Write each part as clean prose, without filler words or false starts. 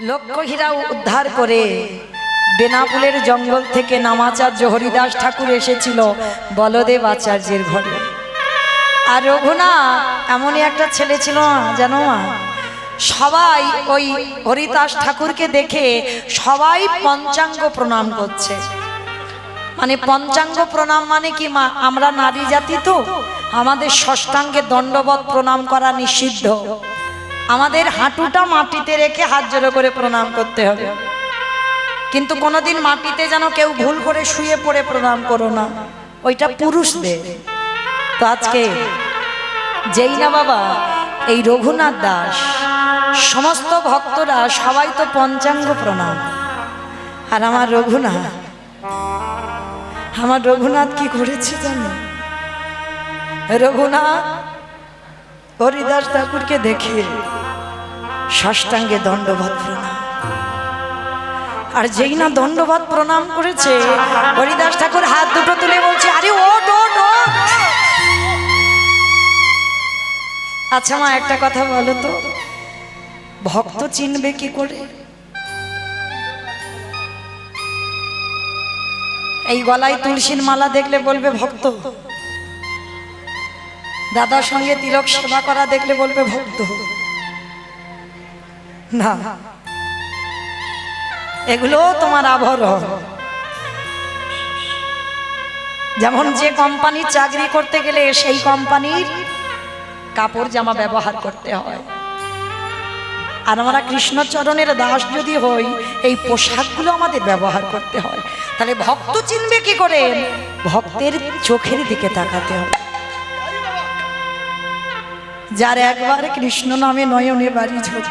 লক্ষ্যহীরা উদ্ধার করে বেনাপুলের জঙ্গল থেকে নামাচার্য হরিদাস ঠাকুর এসেছিল বলদেব আচার্যের ঘরে। আর রঘুনাথ এমনই একটা ছেলে ছিল না, জানো মা, সবাই ওই হরিদাস ঠাকুরকে দেখে সবাই পঞ্চাঙ্গ প্রণাম করছে। মানে পঞ্চাঙ্গ প্রণাম মানে কি মা, আমরা নারী জাতি তো, আমাদের ষষ্ঠাঙ্গে দণ্ডবত প্রণাম করা নিষিদ্ধ। আমাদের হাঁটুটা মাটিতে রেখে হাত জোড়ো করে প্রণাম করতে হবে, কিন্তু কোনোদিন মাটিতে যেন কেউ ভুল করে শুয়ে পড়ে প্রণাম করো না, ওইটা পুরুষদের। তো আজকে যেই না বাবা এই রঘুনাথ দাস, সমস্ত ভক্তরা সবাই তো পঞ্চাঙ্গ প্রণাম। আর আমার রঘুনাথ কি করেছে জানো? রঘুনাথ হরিদাস ঠাকুরকে দেখে ষষ্ঠাঙ্গে দণ্ডবত প্রণাম। আর যেই না দণ্ডবত প্রণাম করেছে, হরিদাস ঠাকুর হাত দুটো তুলে বলছে, আরে ওঠ ওঠ ওঠ। আচ্ছা মা, একটা কথা বলো তো, ভক্ত চিনবে কি করে? এই গলায় তুলসীর মালা দেখলে বলবে ভক্ত, দাদার সঙ্গে তিলক সেবা করা দেখলে বলবে ভক্ত না, এগুলো তোমার আভরণ। যেমন যে কোম্পানির চাকরি করতে গেলে সেই কোম্পানির কাপড় জামা ব্যবহার করতে হয়, আর আমরা কৃষ্ণচরণের দাস যদি হই এই পোশাকগুলো আমাদের ব্যবহার করতে হয়। তাহলে ভক্ত চিনবে কি করে? ভক্তের চোখের দিকে তাকাতে হবে। যার একবার কৃষ্ণ নামে নয়নে বাড়ি ঝরে,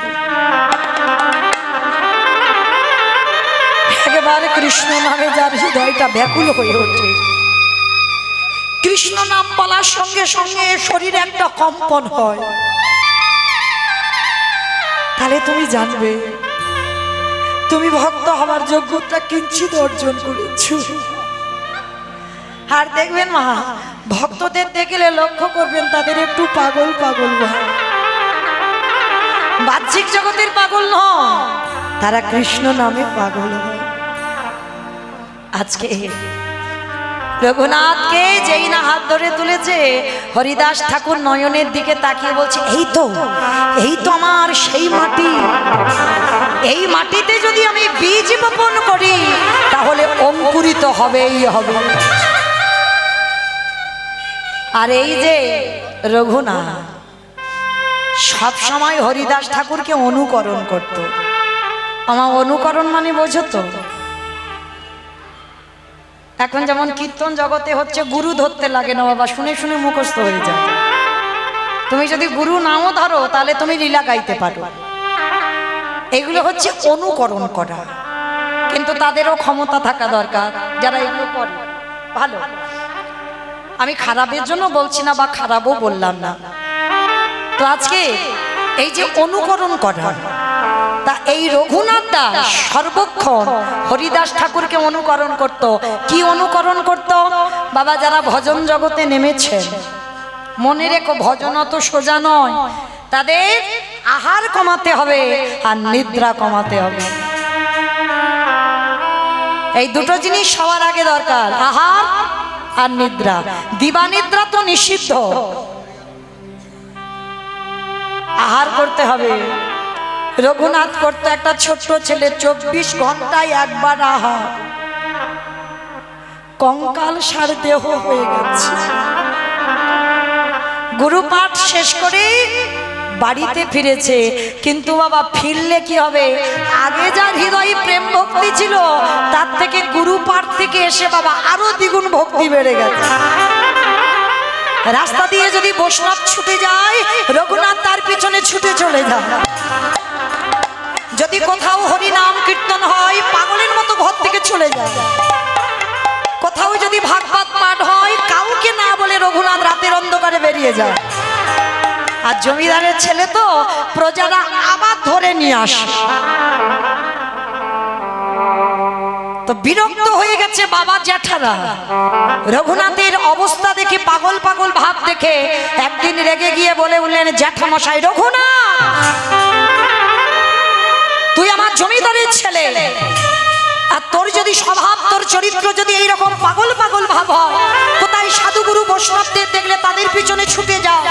একবার কৃষ্ণ নামে যার হৃদয়টা ব্যাকুল হয়ে ওঠে, কৃষ্ণ নাম বলার সঙ্গে সঙ্গে শরীরে একটা কম্পন হয়, তাহলে তুমি জানবে তুমি ভক্ত হওয়ার যোগ্যতা কিঞ্চিত অর্জন করেছো। আর দেখবেন মা, ভক্তদের দেখলে লক্ষ্য করবেন তাদের একটু পাগল পাগল ভাব, বাহ্যিক জগতের পাগল নয়, তারা কৃষ্ণ নামে পাগল হয়। আজকে রঘুনাথকে যেই না হাত ধরে তুলেছে, হরিদাস ঠাকুর নয়নের দিকে তাকিয়ে বলছে, এই তো আমার সেই মাটি, এই মাটিতে যদি আমি বীজ বপন করি তাহলে অঙ্কুরিত হবেই হবে। আর এই যে রঘুনাথ সব সময় হরিদাস ঠাকুরকে অনুকরণ করত। আমার অনুকরণ মানে বোঝো তো, এখন যেমন কীর্তন জগতে হচ্ছে গুরু ধরতে লাগে না বাবা, শুনে শুনে মুখস্থ হয়ে যায়। তুমি যদি গুরু নাও ধরো তাহলে তুমি লীলা গাইতে পারো। এগুলো হচ্ছে অনুকরণ করা, কিন্তু তাদেরও ক্ষমতা থাকা দরকার যারা এগুলো করে। ভালো, আমি খারাপের জন্য বলছি না বা খারাপও বললাম না। তো আজকে এই যে অনুকরণ করা, তা এই রঘুনাথ দাস সর্বক্ষণ হরিদাস ঠাকুরকে অনুকরণ করত। কি অনুকরণ করত বাবা? যারা ভজন জগতে নেমেছেন, মনে রেখো ভজন অত সোজা নয়, তাদের আহার কমাতে হবে আর নিদ্রা কমাতে হবে। এই দুটো জিনিস সবার আগে দরকার, আহার আর নিদ্রা। দিবানিদ্রা তো নিষিদ্ধ, আহার করতে হবে। রঘুনাথ করতো, একটা ছোট্ট ছেলে 24 ঘন্টায় একবার আহার, কঙ্কাল সার দেহ হয়ে গেছে। গুরুপাঠ শেষ করে বাড়িতে ফিরেছে, কিন্তু বাবা ফিরলে কি হবে? আগে যার হৃদয়ে প্রেম ভক্তি ছিল তার থেকে গুরুপাঠ থেকে এসে বাবা আরো দ্বিগুণ ভক্তি বেড়ে গেছে। রাস্তা দিয়ে যদি বৈষ্ণব ছুটে যায়, রঘুনাথ তার পিছনে ছুটে চলে যায়। যদি কোথাও হরি নাম কীর্তন হয়, পাগলের মতো ঘর থেকে চলে যায়। কোথাও যদি ভাগবত পাঠ হয়, কাউকে না বলে রঘুনাথ রাতের অন্ধকারে বেরিয়ে যায়। আর জমিদারের ছেলে তো, প্রজারা আবার ধরে নিয়ে আসে। তো বিরক্ত হয়ে গেছে বাবা জ্যাঠারা, রঘুনাথের অবস্থা দেখে, পাগল পাগল ভাব দেখে একদিন রেগে গিয়ে বলে উঠলেন, জ্যাঠামশাই রঘুনাথ, তুই আমার আমার জমিদারের ছেলে, আর তোর যদি স্বভাব তোর চরিত্র যদি এইরকম পাগল পাগল ভাব হয়, কোথায় সাধুগুরু বৈষ্ণবদের দেখলে তাদের পিছনে ছুটে যাও।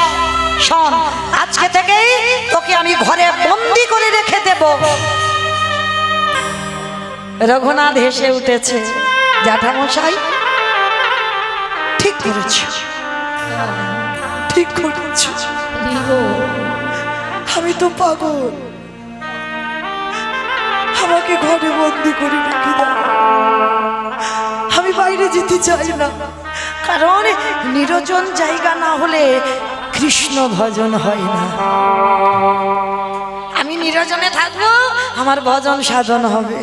শোন, আজকে থেকেই তোকে আমি ঘরে বন্দি করে রেখে দেব। রঘুনাথ হেসে উঠেছে, জ্যাঠামশাই ঠিক করেছ, ঠিক করেছ, আমি তো পাগল, আমাকে ঘরে বন্দি করে রেখে দাও, আমি বাইরে যেতে চাই না, কারণ নির্জন জায়গা না হলে কৃষ্ণ ভজন হয় না। আমি নির্জনে থাকবো, আমার ভজন সাধন হবে।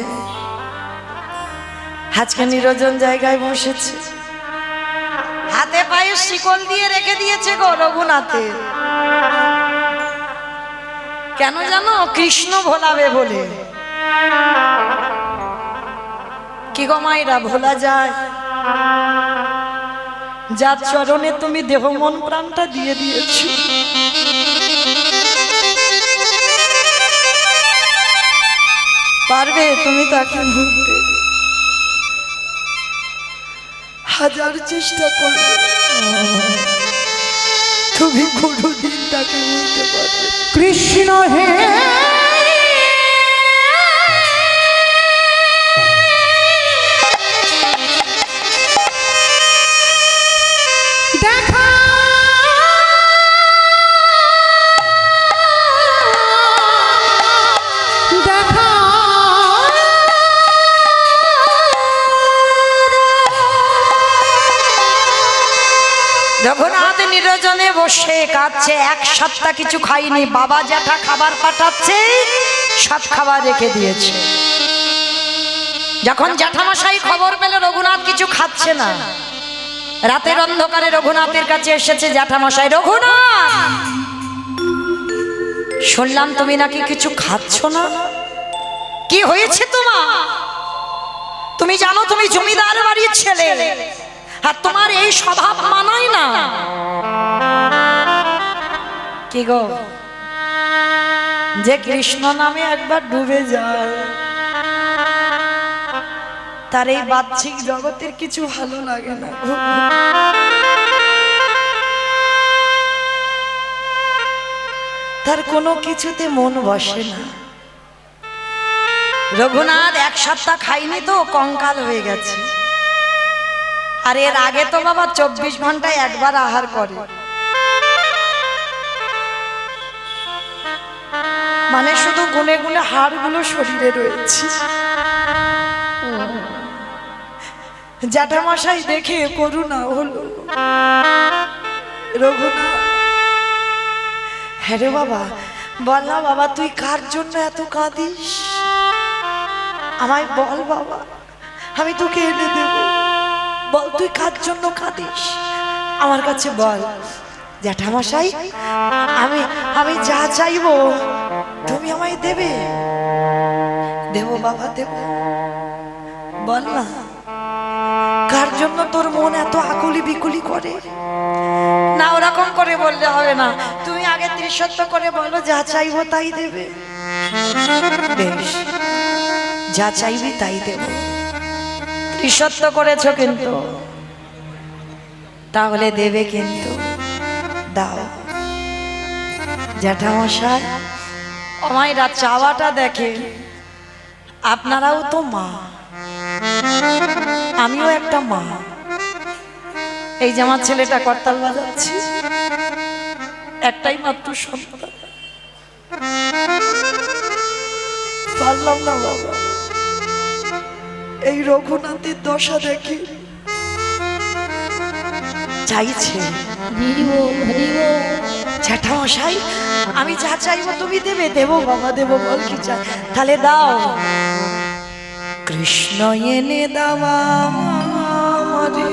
আজকে নির্জন জায়গায় বসেছে, হাতে পায়ে শিকল দিয়ে রেখে দিয়েছে গো রঘুনাথে। কেন জানো? কৃষ্ণ ভোলাবে বলে। কি গো মায়েরা, ভোলা যায়? যার চরণে তুমি দেহ মন প্রাণটা দিয়ে দিয়েছো, পারবে তুমি তাকে ভুলতে? হাজার চেষ্টা করবে, তুমি কোনোদিন তাকে ভুলতে পারবে? কৃষ্ণ হে দেখা দেখা রঘুনাথ নিরজনে বসে কাঁদছে, এক সপ্তাহ কিছু খাইনি। বাবা জ্যাঠা খাবার পাঠাচ্ছে, সব খাবার রেখে দিয়েছে। যখন জ্যাঠামশাই খবর পেল রঘুনাথ কিছু খাচ্ছে না, রাতের অন্ধকারে রঘুনাথের কাছে এসেছে জ্যাঠামশাই। রঘুনাথ, শুনলাম তুমি নাকি কিছু খাচ্ছ না, কি হয়েছে তোমার? তুমি জানো তুমি জমিদার বাড়ির ছেলে, আর তোমার এই স্বভাব মানায় না। কি গো, যে কৃষ্ণ নামে একবার ডুবে যায়, তার এই বাহ্যিক জগতের কিছু ভালো লাগে না। তার কোনো কিছুতে মন বসে না। রঘুনাথ এক সপ্তাহ খাইনি তো কঙ্কাল হয়ে গেছে, আর এর আগে তো বাবা 24 ঘন্টায় একবার আহার করে, মানে শুধু গুনে গুনে হাড়গুলো শরীরে রয়েছে। জ্যাঠামশাই দেখে করুণা হলো। রঘুনাথ, হ্যাঁ রে বাবা, বল না বাবা, তুই কার জন্য এত কাঁদিস? আমায় বল বাবা, আমি তোকে এনে দেব। বল তুই কার জন্য কাঁদিস, আমার কাছে বল। জ্যাঠামশাই, আমি আমি যা চাইবো তুমি আমায় দেবে। দেব বাবা, দেব। বল না, কার জন্য তোর মন এত আকুলি বিকুলি করে? না, ওরকম করে বললে হবে না, তুমি আগে ত্রিসত্য করে বলো, যা চাইবো তাই দেবে। বেশ, যা চাইবি তাই দেব। ত্রিসত্য করেছো কিন্তু, তাহলে দেবে কিন্তু। দাও। জ্যাঠামশাই, আমায়রা চাওয়াটা দেখে, আপনারাও তো মা, আমিও একটা মা। এই যে আমার ছেলেটা করতাল বাজাচ্ছে, একটাই মাত্র সন্তান, পারলাম না বাবা। এই রঘুনাথের দশা দেখে চাইছে। জ্যাঠামশাই, আমি যা চাইবো তুমি দেবে। দেবো বাবা, দেবো। বল কি চাই? তাহলে দাও। কৃষ্ণ এনে দাওয়া আমারে,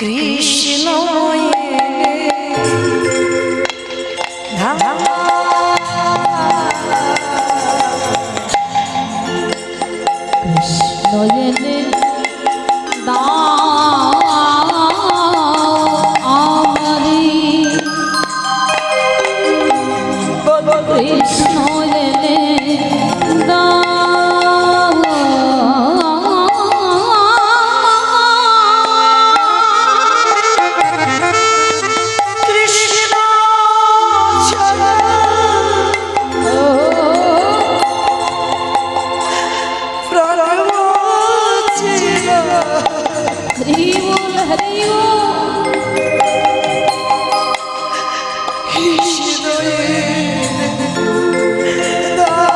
কৃষ্ণ এনে ধামা, কৃষ্ণ এনে কৃষ্ণ এনে দাও কৃষ্ণ ছাড়া প্রাণ বাঁচে না। হরি বল হরি বল কৃষ্ণ এনে দাও।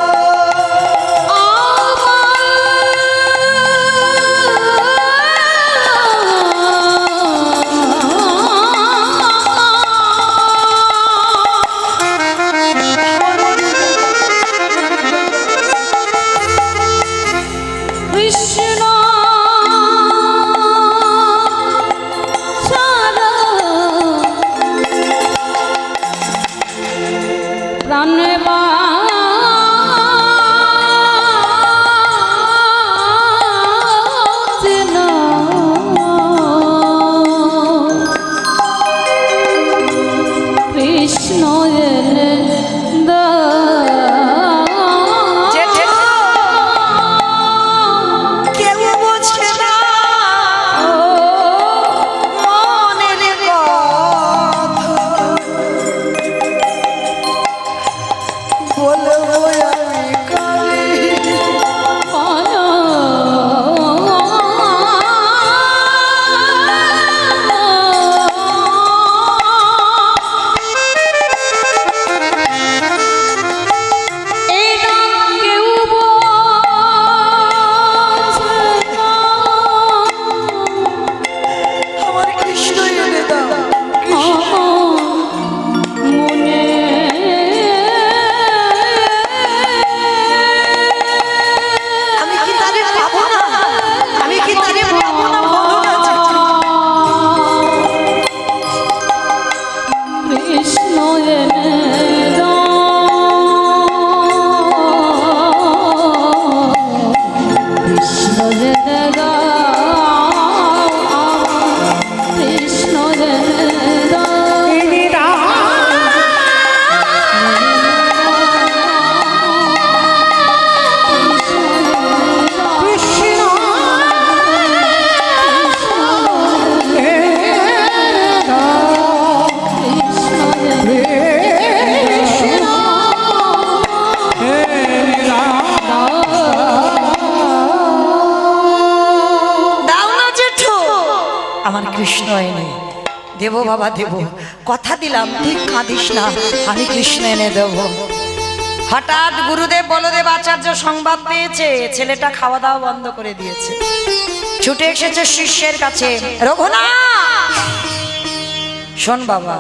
কৃষ্ণ ছাড়া প্রাণে বাঁচে না। কৃষ্ণ এনে জেঠু, কেউ বোঝে না মনের কথা। বলবো আমি কারে, আমার কৃষ্ণ এনে দাও। আমি কি তারে পাবো না? আমি কি তারে পাবো না? বলো না জেঠু। কৃষ্ণ এনে কৃষ্ণ এনে কৃষ্ণ এনে দাও না জেঠু। আমার কৃষ্ণ এনে দেবো বাবা, দেবো, কথা দিলাম, ঠিক কাঁদিস না, আমি কৃষ্ণ এনে দেব। হঠাৎ গুরুদেব বলদেব আচার্য সংবাদ পেয়েছে ছেলেটা খাওয়া দাওয়া বন্ধ করে দিয়েছে। ছুটে এসেছে শিষ্যের কাছে, রঘুনাথ শোন বাবা,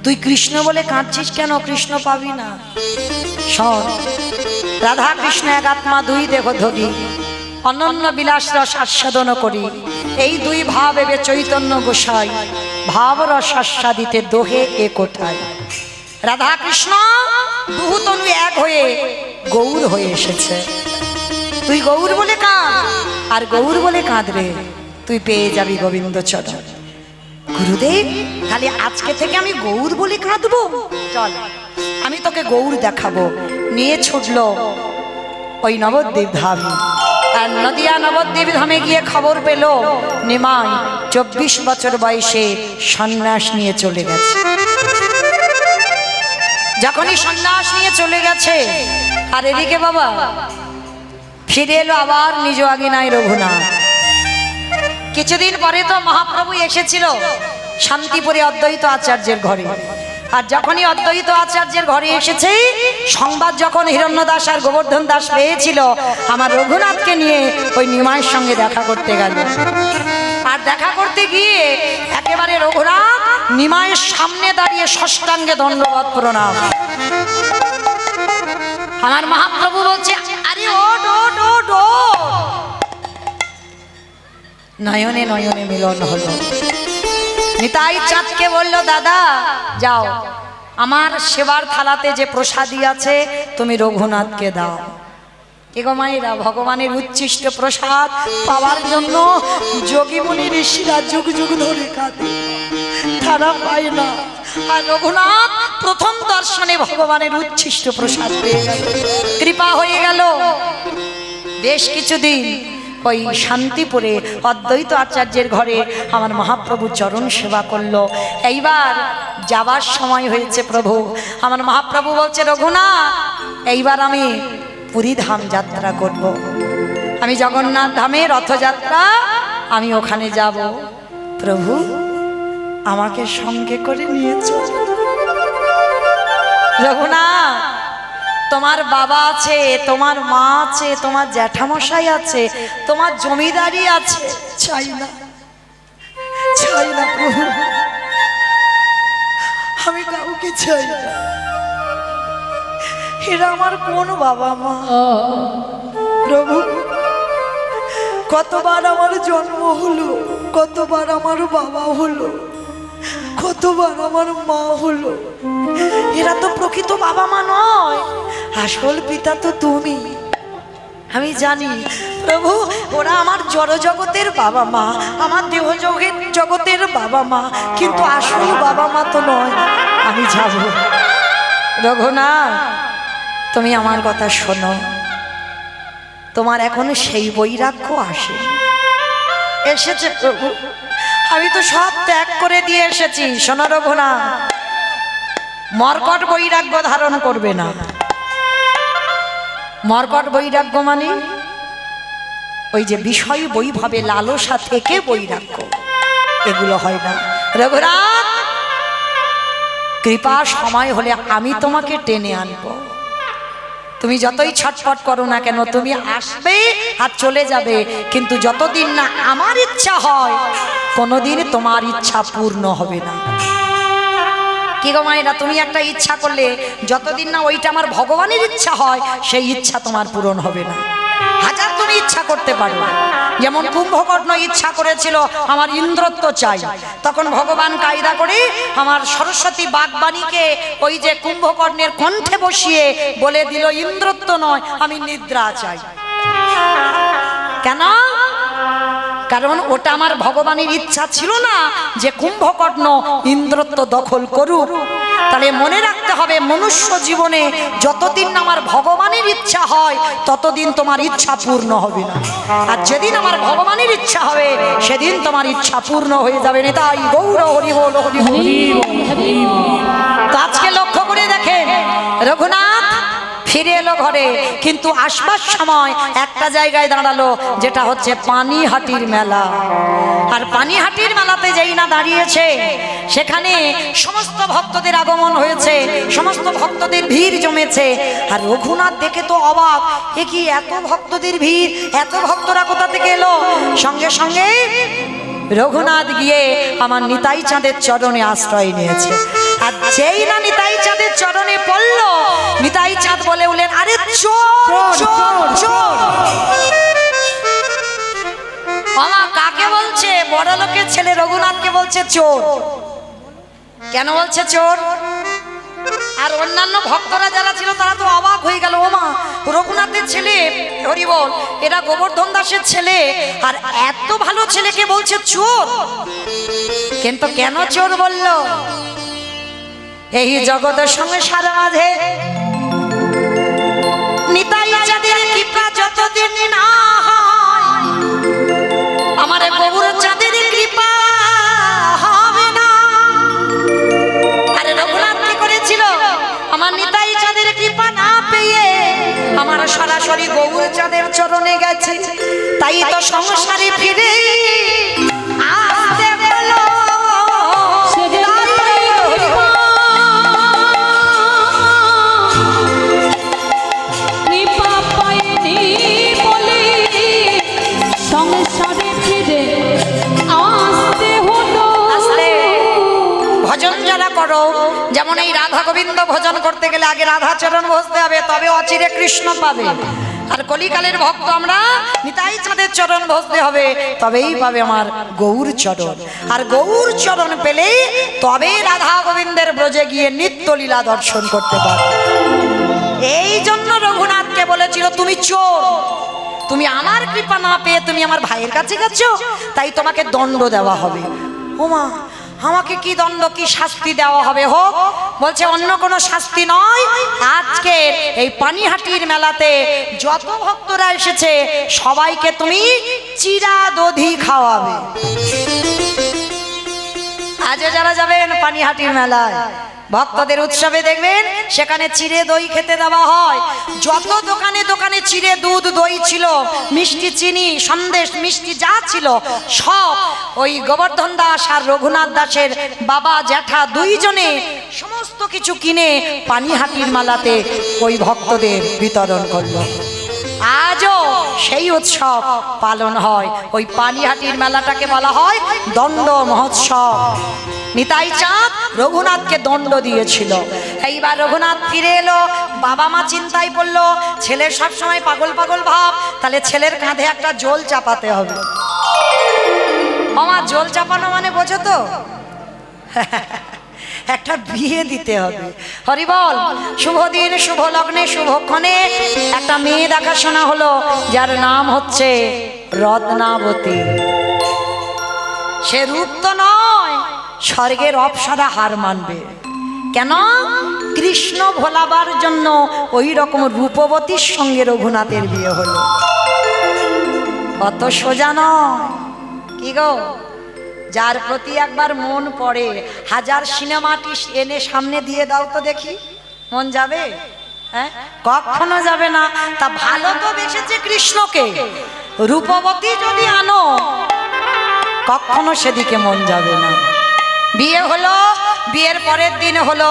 তুই কৃষ্ণ বলে কাঁদছিস কেন? কৃষ্ণ পাবি না। শোন, রাধা কৃষ্ণ এক আত্মা, দুই দেহ ধরি, অনন্য বিলাস রস আস্বাদন করি। এই দুই ভাব এবে চৈতন্য গোসাই, ভাব রস আস্বাদিতে দোহে এ কোঠায়। রাধা কৃষ্ণ দুহু তনু এক হয়ে গৌর হয়ে এসেছে। তুই গৌর বলে কাঁদ, আর গৌর বলে কাঁদ রে, তুই পেয়ে যাবি গোবিন্দ চরণ। গুরুদেব, তাহলে আজকে থেকে আমি গৌর বলে কাঁদবো? চল, আমি তোকে গৌর দেখাবো। নিয়ে ছুটলো ওই নবদ্বীপ ধাম। আর নদিয়া নবদ্বীপ ধামে গিয়ে খবর পেল নিমাই 24 বছর বয়সে সন্ন্যাস নিয়ে চলে গেছে। যখনই সন্ন্যাস নিয়ে চলে গেছে, আর এদিকে বাবা ফিরে এলো আবার নিজ আজ্ঞায় রঘুনাথ। কিছুদিন পরে তো মহাপ্রভু এসেছিল শান্তিপুরে অদ্বৈত আচার্যের ঘরে। আর যখনই অদ্বৈত আচার্যের ঘরে এসেছে, সংবাদ যখন হিরণ্যদাস আর গোবর্ধন দাস পেয়েছিল, আমার রঘুনাথকে নিয়ে ওই নিমাইয়ের সঙ্গে দেখা করতে গেল। আর দেখা করতে গিয়ে একেবারে রঘুনাথ নিমাইয়ের সামনে দাঁড়িয়ে ষষ্ঠাঙ্গে দণ্ডবত প্রণাম। আমার মহাপ্রভু বলছে, আরে ওঠ ওঠ ওঠ ওঠ। নয়নে নয়নে মিলন হলো। নিতাই চাঁদকে বলল, দাদা যাও, আমার সেবার থালাতে যে প্রসাদী আছে তুমি রঘুনাথকে দাও। এগো মায়েরা, ভগবানের উচ্ছিষ্ট প্রসাদ পাওয়ার জন্য যোগী মুনি ঋষিরা যুগ যুগ ধরে কাঁদে, তারা পায় না। আর রঘুনাথ প্রথম দর্শনে ভগবানের উচ্ছিষ্ট প্রসাদ পেয়ে গেল, কৃপা হয়ে গেল। বেশ কিছুদিন ওই শান্তিপুরে অদ্বৈত আচার্যের ঘরে আমার মহাপ্রভু চরণ সেবা করলো। এইবার যাবার সময় হয়েছে, প্রভু আমার মহাপ্রভু বলছে, রঘুনাথ এইবার আমি পুরী ধাম যাত্রা করব। আমি জগন্নাথ ধামে রথযাত্রা, আমি ওখানে যাব। প্রভু আমাকে সঙ্গে করে নিয়ে চল। রঘুনাথ তোমার বাবা আছে, তোমার মা আছে, তোমার জ্যাঠামশাই আছে, তোমার জমিদারি আছে, চাই না, চাই না প্রভু, আমি কাউকে চাই না। এরা আমার কোন বাবা মা? প্রভু কতবার আমার জন্ম হলো, কতবার আমার বাবা হলো, কতবার আমার মা হলো, এরা তো প্রকৃত বাবা মা নয়, আসল পিতা তো তুমি। আমি জানি প্রভু, ওরা আমার জড় জগতের বাবা মা, আমার দেহ জগতের বাবা মা, কিন্তু আসল বাবা মা তো নয়। আমি যাব। রঘুনাথ তুমি আমার কথা শোনো, তোমার এখনো সেই বৈরাগ্য এসেছে প্রভু, আমি তো সব ত্যাগ করে দিয়ে এসেছি। শোনো রঘুনাথ, মর্কট বৈরাগ্য ধারণ করবে না। মর্কট বৈরাগ্য মানে ওই যে বিষয় বৈভবে লালসা থেকে বৈরাগ্য, এগুলো হয় না। রঘুনাথ কৃপা সময় হলে আমি তোমাকে টেনে আনবো। তুমি যতই ছটফট করো না কেন, তুমি আসবে আর চলে যাবে, কিন্তু যতদিন না আমার ইচ্ছা হয় কোনোদিন তোমার ইচ্ছা পূর্ণ হবে না। কি গো মায়েরা, তুমি একটা ইচ্ছা করলে যতদিন না ওইটা আমার ভগবানের ইচ্ছা হয়, সেই ইচ্ছা তোমার পূরণ হবে না। হাজার তুমি ইচ্ছা করতে পারো, যেমন কুম্ভকর্ণ ইচ্ছা করেছিল আমার ইন্দ্রত্ব চাই, তখন ভগবান কায়দা করে আমার সরস্বতী বাগবাণীকে ওই যে কুম্ভকর্ণের কণ্ঠে বসিয়ে বলে দিল, ইন্দ্রত্ব নয়, আমি নিদ্রা চাই। কেন? কারণ ওটা আমার ভগবানের ইচ্ছা ছিল না যে কুম্ভকর্ণ ইন্দ্রত্ব দখল করুক। তাহলে মনে রাখতে হবে, মনুষ্য জীবনে যতদিন না আমার ভগবানের ইচ্ছা হয় ততদিন তোমার ইচ্ছা পূর্ণ হবে না, আর যেদিন আমার ভগবানের ইচ্ছা হবে সেদিন তোমার ইচ্ছা পূর্ণ হয়ে যাবে। তাই গৌর হরি বল, হরি বল। তো আজকে লক্ষ্য করে দেখেন, রঘুনাথ ফিরে এলো ঘরে, কিন্তু আসবার সময় একটা জায়গায় দাঁড়ালো, যেটা হচ্ছে পানিহাটির মেলা। আর পানিহাটির মেলাতে যেই না দাঁড়িয়েছে, সেখানে সমস্ত ভক্তদের আগমন হয়েছে, সমস্ত ভক্তদের ভিড় জমেছে। আর রঘুনাথ দেখে তো অবাক, এ কি এত ভক্তদের ভিড়, এত ভক্তরা কোথা থেকে এলো? সঙ্গে সঙ্গে রঘুনাথ গিয়ে আমার নিতাই চাঁদের চরণে আশ্রয় নিয়েছে। আর যেই না নিতাই চাঁদের চরণে পড়ল, নিতাই চাঁদ বলে উঠলেন, আরে চোর চোর চোর। মামা কাকে বলছে? বড় লোকের ছেলে রঘুনাথকে বলছে চোর। কেন বলছে চোর? আর অন্যান্য ভক্তরা যারা ছিল তারা তো অবাক হয়ে গেল, ওমা রঘুনাথের ছেলে, হরি বল, এরা গোবর্ধন দাসের ছেলে, আর এত ভালো ছেলেকে বলছে চোর। কিন্তু কেন চোর বলল? এই জগতের সংসার মাঝে নিতাই চাঁদের কৃপা যতদিন না হয়, আমার গৌর চাঁদের কৃপা হবে না। আরে রঘুনাথ কি করেছিল? আমার নিতাই চাঁদের কৃপা না পেয়ে আমার সরাসরি গৌর চাঁদের চরণে গেছে, তাই তো সংসারে ফিরে আসতে হলো। যেমন এই রাধা গোবিন্দ ভজন করতে গেলে আগে রাধা চরণ বসতে হবে, তবে অচিরে কৃষ্ণ পাবে। আর কলিকালের ভক্ত আমরা নিতাই চাঁদের চরণ বসতে হবে, তবেই পাবে আমার গৌর চরণ। আর গৌর চরণ পেলেই তবে রাধা গোবিন্দের ব্রজে গিয়ে নিত্য লীলা দর্শন করতে পারবে। এই জন্য রঘুনাথকে বলেছিল, তুমি চোর, তুমি আমার কৃপা না পেয়ে তুমি আমার ভাইয়ের কাছে গেছো, তাই তোমাকে দণ্ড দেওয়া হবে। ওমা আমাকে কি দণ্ড কি শাস্তি দেওয়া হবে হোক। বলছে অন্য কোনো শাস্তি নয়, আজকে এই পানিহাটির মেলাতে যত ভক্তরা এসেছে সবাইকে তুমি চিরা দধি খাওয়াবে। আজও যারা যাবেন পানিহাটির মেলায় ভক্তদের উৎসবে দেখবেন সেখানে চিড়ে দই খেতে দেওয়া হয়। যত দোকানে দোকানে চিড়ে দুধ দই ছিল, মিষ্টি চিনি সন্দেশ মিষ্টি যা ছিল সব ওই গোবর্ধন দাস আর রঘুনাথ দাসের বাবা জ্যাঠা দুইজনে সমস্ত কিছু কিনে পানিহাটির মেলাতে ওই ভক্তদের বিতরণ করলো। আজও সেই উৎসব পালন হয়। ওই পানিহাটির মেলাটাকে বলা হয় দণ্ড মহোৎসব। নিতাই চাঁদ রঘুনাথকে দণ্ড দিয়েছিল। এইবার রঘুনাথ ফিরে এলো, বাবা মা চিন্তায় পড়লো, ছেলের সবসময় পাগল পাগল ভাব, তাহলে ছেলের কাঁধে একটা জল চাপাতে হবে। আমার জল চাপানো মানে বোঝো তো, একটা বিয়ে দিতে হবে। হরিবল। শুভ দিন শুভ লগ্নে শুভক্ষণে একটা মেয়ে দেখাশোনা হলো, যার নাম হচ্ছে রত্নাবতী। সে রূপ তো নয়, স্বর্গের অপ্সরা হার মানবে। কেন? কৃষ্ণ ভোলাবার জন্য ওই রকম রূপবতীর সঙ্গে রঘুনাথের বিয়ে হলো। অত সোজা নয়। কি গো, যার প্রতি একবার মন পড়ে, হাজার সিনেমাটি এনে সামনে দিয়ে দাও তো দেখি, মন যাবে? হ্যাঁ, কখনো যাবে না। তা ভালো তো বেসেছে কৃষ্ণকে, রূপবতী যদি আনো কখনো সেদিকে মন যাবে না। বিয়ে হলো, বিয়ের পরের দিন হলো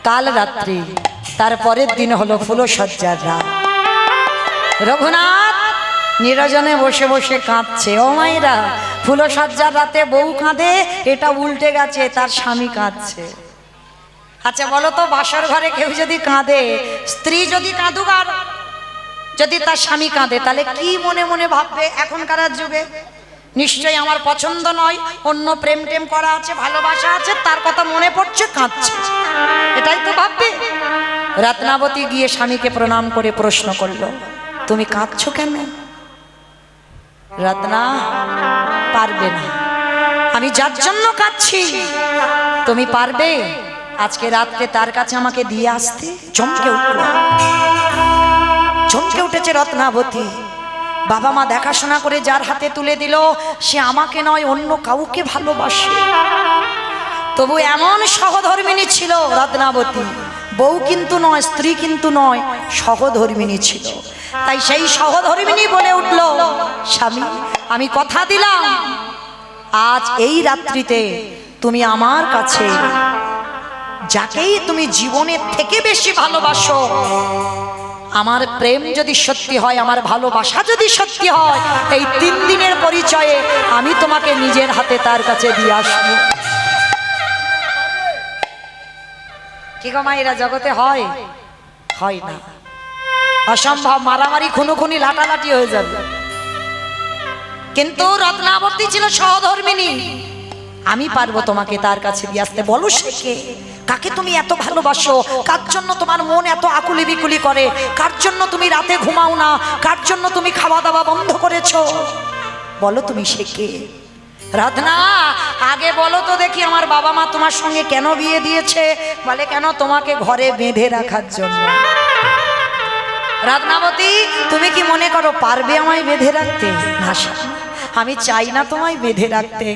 কাল রাত্রি, তারপরের দিন হলো ফুলসজ্জার রাত। রঘুনাথ নিরজনে বসে বসে কাঁদছে। ও মাইরা, ফুলসজ্জার রাতে বউ কাঁদে, এটা উল্টে গেছে, তার স্বামী কাঁদছে। আচ্ছা বলো তো, বাসর ঘরে কেউ যদি কাঁদে, স্ত্রী যদি কাঁদুক আর যদি তার স্বামী কাঁদে, তাহলে কি মনে মনে ভাববে এখনকার যুগে? নিশ্চয়ই আমার পছন্দ নয়, অন্য প্রেম টেম করা আছে, ভালোবাসা আছে, তার কথা মনে পড়ছে, কাঁদছে, এটাই তো ভাববে। রত্নাবতী গিয়ে স্বামীকে প্রণাম করে প্রশ্ন করলো, তুমি কাঁদছো কেন? রত্না, পারবে না। আমি যার জন্য কাঁদছি তুমি পারবে আজকে রাত্রে তার কাছে আমাকে দিয়ে আসতে? চমকে উঠল, চমকে উঠেছে রত্নাবতী। বাবা মা দেখাশোনা করে যার হাতে তুলে দিল, সে আমাকে নয় অন্য কাউকে ভালোবাসে। তবু এমন সহধর্মিণী ছিল রত্নাবতী, বউ কিন্তু নয়, স্ত্রী কিন্তু নয়, সহধর্মিণী ছিল। তাই সেই সহধর্মিণী বলে উঠল, স্বামী আমি কথা দিলাম আজ এই রাত্রিতে তুমি আমার কাছে যাকেই তুমি জীবনের থেকে বেশি ভালোবাসো, আমার প্রেম যদি সত্যি হয়, আমার ভালোবাসা যদি সত্যি হয়, এই 3 দিনের পরিচয়ে আমি তোমাকে নিজের হাতে তার কাছে দিয়ে আসবো। কি গো মায়েরা, জগতে হয়? হয় না, অসম্ভব। মারামারি খুনোখুনি লাটালাটি হয়ে যাবে। কিন্তু রত্নাবতী ছিল সহধর্মিণী। আমি পারবো তোমাকে তার কাছে দিয়ে আসতে। বলো সে কে, কাকে তুমি এত ভালোবাসো, কার জন্য তোমার মন এত আকুলি বিকুলি করে, কার জন্য তুমি রাতে ঘুমাও না, কার জন্য তুমি খাওয়া দাওয়া বন্ধ করেছো, বলো তুমি সে কে? রত্না, আগে বলো তো দেখি আমার বাবা মা তোমার সঙ্গে কেন বিয়ে দিয়েছে? বলে কেন? তোমাকে ঘরে বেঁধে রাখার জন্য। রত্নাবতী, তুমি কি মনে করো পারবে আমায় বেঁধে রাখতে? না, আমি চাই না তোমায় বেঁধে রাখতে,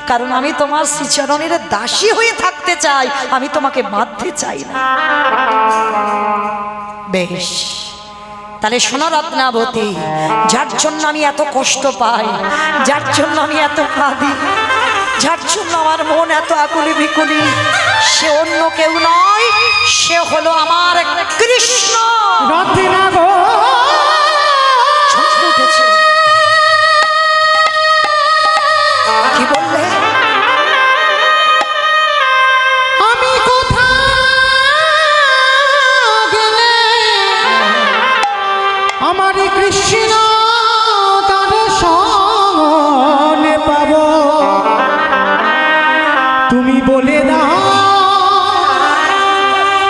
কারণ আমি তোমার শ্রীচরণের দাসী হয়ে থাকতে চাই, আমি তোমাকে বাঁধতে চাই না। বেশ, তাহলে শোনো রত্নাবতী, যার জন্য আমি এত কষ্ট পাই, যার জন্য আমি এত কাঁদি, যার জন্য আমার মন এত আকুলি বিকুলি, সে অন্য কেউ নয়, সে হলো আমার কৃষ্ণ। উঠেছে, কি বললে? আমি কোথাও গেলে আমার কৃষ্ণ তার সনে পাব, তুমি বলে দাও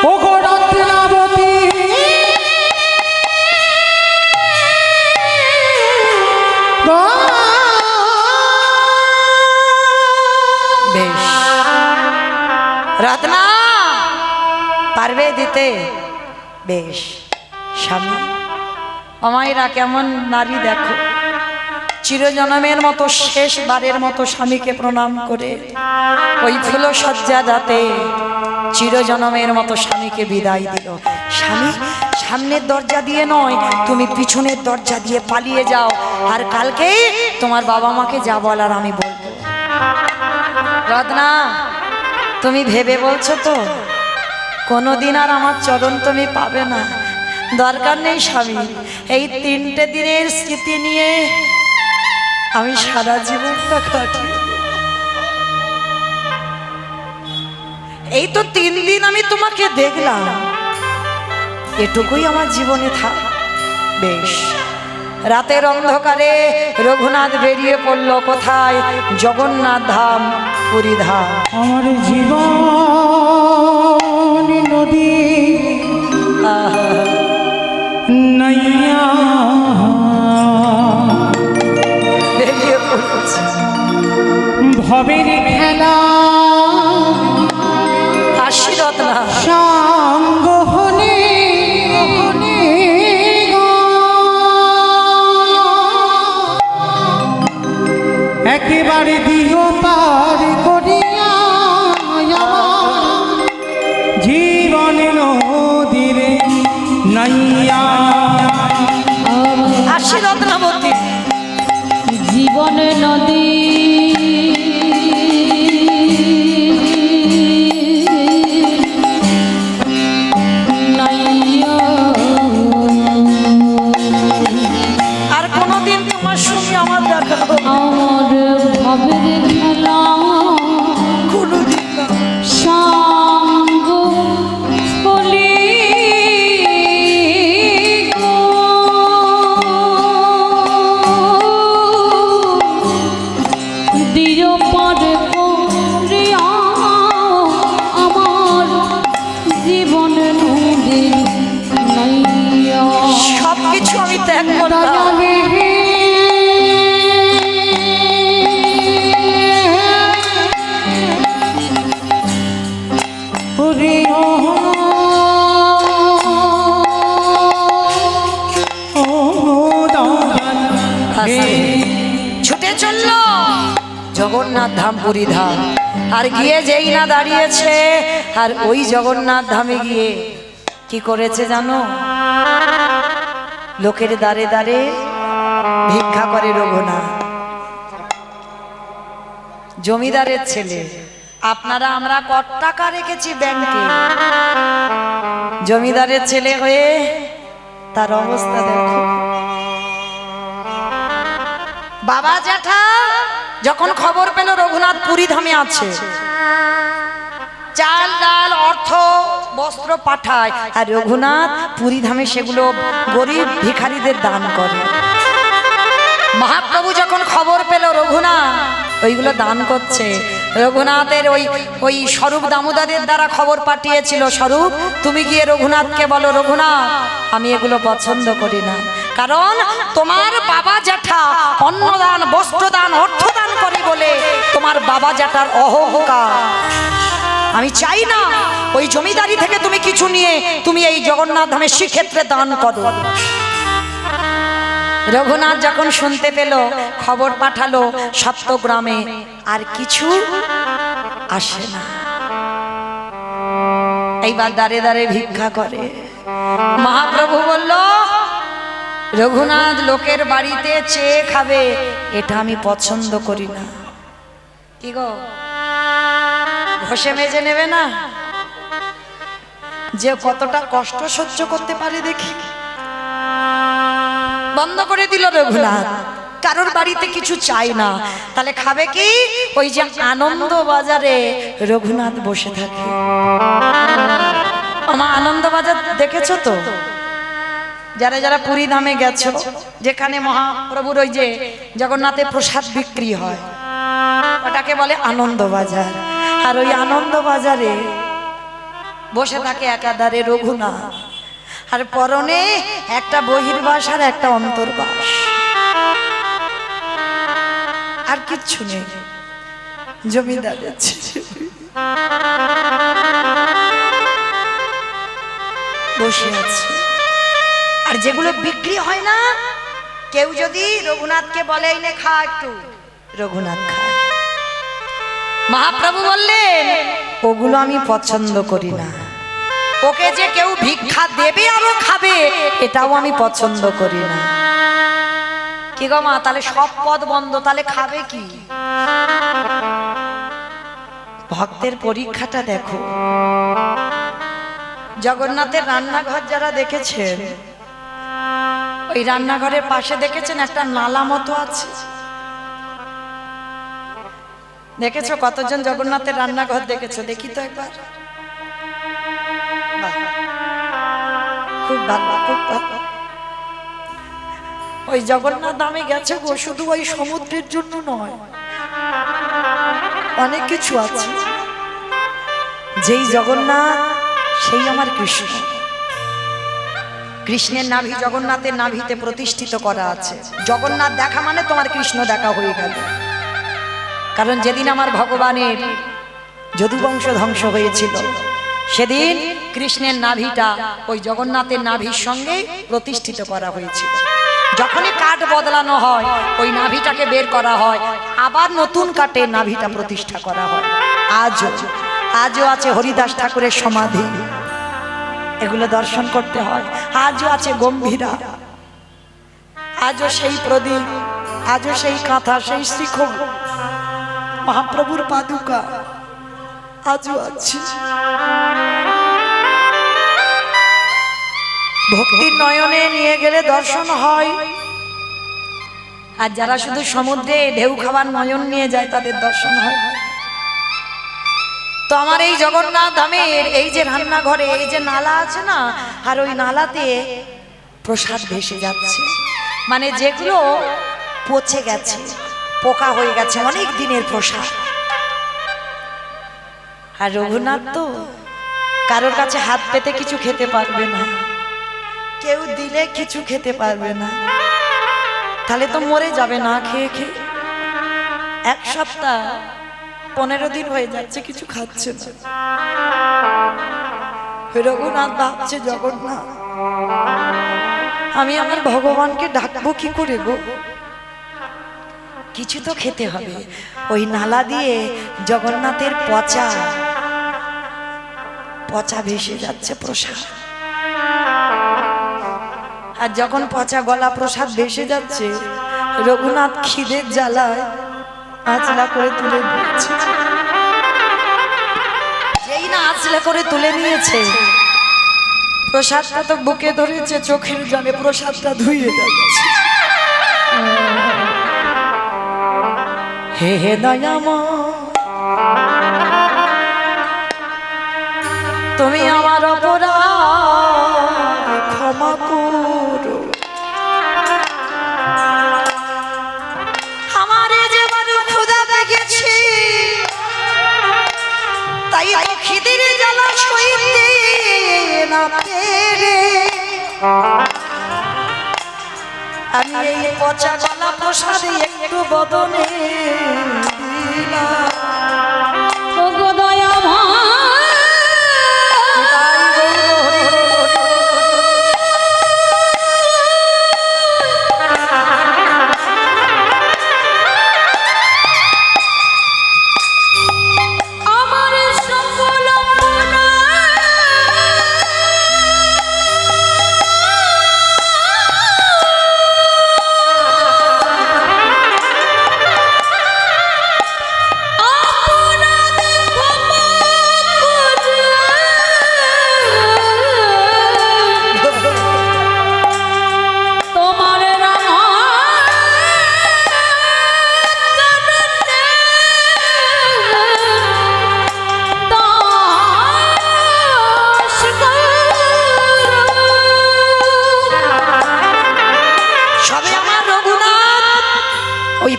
ও গো রত্নাবতী, পারবে দিতে? বেশ। স্বামী আমায়রা কেমন নারী দেখো, চিরজনমের মতো শেষবারের মতো স্বামীকে প্রণাম করে ওই ফুল সজ্জা রাতে চিরজনমের মতো স্বামীকে বিদায় দিল। স্বামী সামনের দরজা দিয়ে নয়, তুমি পিছনের দরজা দিয়ে পালিয়ে যাও, আর কালকে তোমার বাবা মাকে যা বলার আমি বলবো। রত্না, তুমি ভেবে বলছো তো কোনোদিন আর আমার চরণ তুমি পাবে না? দরকার নেই স্বামী, এই 3টে দিনের স্মৃতি নিয়ে আমি সারা জীবনটা কাটিয়ে দেব। এই তো 3 দিন আমি তোমাকে দেখলাম, এটুকুই আমার জীবনে থাক। বেশ। রাতের অন্ধকারে রঘুনাথ বেরিয়ে পড়ল কোথায়? জগন্নাথ ধাম, পুরী ধাম। আমার জীবন নদী নাইয়া বেরিয়ে পড়েছে ভবের খেলা হাসি। রত্না সঙ্গ হলে একেবারে দিও পার করিয়া আমার জীবন নদীর নাইয়া। হাসি রত্নাবতী। জীবন নদী নাইয়া। আর কোনোদিন তোমার সঙ্গে আমার দেখা হবে? আমার ভাবের খেলা কোনোদিন না। সাঙ্গ বলি গো। দিও পারে করিয়া আমার জীবন নদী নাইয়া। সবকিছু আমি ত্যাগ করলাম। ছুটে চলল জগন্নাথ ধাম, পুরী ধাম। আর গিয়ে যেই না দাঁড়িয়েছে, আর ওই জগন্নাথ ধামে গিয়ে কি করেছে জানো? লোকের দ্বারে দ্বারে ভিক্ষা করে রঘুনাথ। জমিদারের ছেলে, আপনারা আমরা কত টাকা রেখেছি ব্যাংকে, জমিদারের ছেলে হয়ে তার অবস্থা দেখো। বাবা জ্যাঠা যখন খবর পেল রঘুনাথ পুরী ধামে আছে, চাল ডাল অর্থ বস্ত্র পাঠায়, আর রঘুনাথ পুরী ধামে সেগুলো গরিব ভিখারিদের দান করে। মহাপ্রভু যখন খবর পেল রঘুনাথ ওইগুলো দান করছে, রঘুনাথের ওই স্বরূপ দামোদরের দ্বারা খবর পাঠিয়েছিল, স্বরূপ তুমি গিয়ে রঘুনাথকে বলো, রঘুনাথ আমি এগুলো পছন্দ করি না, কারণ তোমার বাবা জ্যাঠা অন্নদান বস্ত্রদান অর্থদান করে বলে তোমার বাবা জ্যাঠার অহংকার। আমি চাই না ওই জমিদারি থেকে তুমি কিছু নিয়ে তুমি এই জগন্নাথ ধামে শ্রীক্ষেত্রে দান করো। রঘুনাথ যখন শুনতে পেল, খবর পাঠালো সপ্তগ্রামে, আর কিছু আসে না। এইবার দাঁড়ে দাঁড়ে ভিক্ষা করে। মহাপ্রভু বলল, রঘুনাথ লোকের বাড়িতে চেয়ে খাবে, এটা আমি পছন্দ করি না। কি গো, ঘষে মেজে নেবে না? যে কতটা কষ্ট সহ্য করতে পারে দেখি। বন্ধ করে দিল রঘুনাথ, কারোর বাড়িতে কিছু চাই না। তাহলে খাবে কি? ওই যে আনন্দ বাজারে রঘুনাথ বসে থাকে। আমার আনন্দ বাজার দেখেছো তো? যারা যারা পুরী ধামে গেছো, যেখানে মহাপ্রভুর ওই যে জগন্নাথের প্রসাদ বিক্রি হয়, ওটাকে বলে আনন্দ বাজার। আর ওই আনন্দ বাজারে বসে থাকে একাধারে রঘুনাথ, আর পরনে একটা বহির্বাস আর একটা অন্তর্বাস, আর কিচ্ছু নেই। জমিদারের ছেলে বসে আছে। আর যেগুলো বিক্রি হয় না, কেউ যদি রঘুনাথকে বলে এই নে খা একটু, রঘুনাথ খায়। মহাপ্রভু বললেন ওগুলো আমি পছন্দ করি না। ওকে যে কেউ ভিক্ষা দেবে আরো খাবে, এটাও আমি পছন্দ করি না। কি গো মা, তাহলে সব পদ বন্ধ, তাহলে খাবে কি? ভক্তের পরীক্ষাটা দেখো। জগন্নাথের রান্নাঘর যারা দেখেছেন, ওই রান্নাঘরের পাশে দেখেছেন একটা নালা মতো আছে। দেখেছো? কতজন জগন্নাথের রান্নাঘর দেখেছো? দেখি তো একবার। বাহ, খুব ভালো, খুব ভালো। ওই জগন্নাথ ধামে গেছে গো, শুধু ওই সমুদ্রের জন্য নয়, অনেক কিছু আছে। যেই জগন্নাথ সেই আমার কৃষ্ণ। কৃষ্ণের নাভি জগন্নাথের নাভিতে প্রতিষ্ঠিত করা আছে। জগন্নাথ দেখা মানে তোমার কৃষ্ণ দেখা হয়ে গেল। কারণ যেদিন আমার ভগবানের যদুবংশ ধ্বংস হয়েছিল, সেদিন কৃষ্ণের নাভিটা ওই জগন্নাথের নাভির সঙ্গে প্রতিষ্ঠিত করা হয়েছিল। যখনই কাঠ বদলানো হয়, ওই নাভিটাকে বের করা হয়, আবার নতুন কাঠে নাভিটা প্রতিষ্ঠা করা হয়। আজও আছে হরিদাস ঠাকুরের সমাধি, এগুলো দর্শন করতে হয়। আজও আছে গম্ভীরা, আজও সেই প্রদীপ, আজও সেই কাঁথা, সেই শিখর, মহাপ্রভুর পাদুকা আজও আছে। ভক্তির নয়নে নিয়ে গেলে দর্শন হয়। আর যারা শুধু সমুদ্রে ঢেউ খাবার নয়ন নিয়ে যায়, তাদের দর্শন হয়। তো আমার এই জগন্নাথ ধামের এই যে রান্নাঘরে এই যে নালা আছে না, আর ওই নালাতে প্রসাদ ভেসে যাচ্ছে। মানে যেগুলো পচে গেছে, পোকা হয়ে গেছে, অনেক দিনের প্রসাদ। আর রঘুনাথ তো কারোর কাছে হাত পেতে কিছু খেতে পারবে না, কেউ দিলে কিছু খেতে পারবে না, তাহলে তো মরে যাবে না খেয়ে খেয়ে। 1 সপ্তাহ 15 দিন হয়ে যাচ্ছে কিছু খাচ্ছে না। রঘুনাথ ভাবছে, জগন্নাথ আমি আমার ভগবানকে ডাকবো কি করে গো? কিছু তো খেতে হবে। ওই নালা দিয়ে জগন্নাথের পচা পচা ভেসে যাচ্ছে প্রসাদ। আর যখন পচা গলা প্রসাদ ভেসে যাচ্ছে, রঘুনাথ খিদের জ্বালায় আঁচলা করে তুলে দিচ্ছে। যেই না আঁচলা করে তুলে নিয়েছে, প্রসাদটা তো বুকে ধরেছে, চোখের জলে প্রসাদটা ধুয়ে যাচ্ছে। হে হে দয়াময়, তুমি আমার অপরাধ ক্ষমা করো। আমারে যে বড় ক্ষুধা লেগেছে, তাই তো খিদের জ্বালা সইতে না পেরে আমি এই পচা গলা প্রসাদে একটু বদনে দিলাম। ওগো দয়াময়, আমার সকল মনা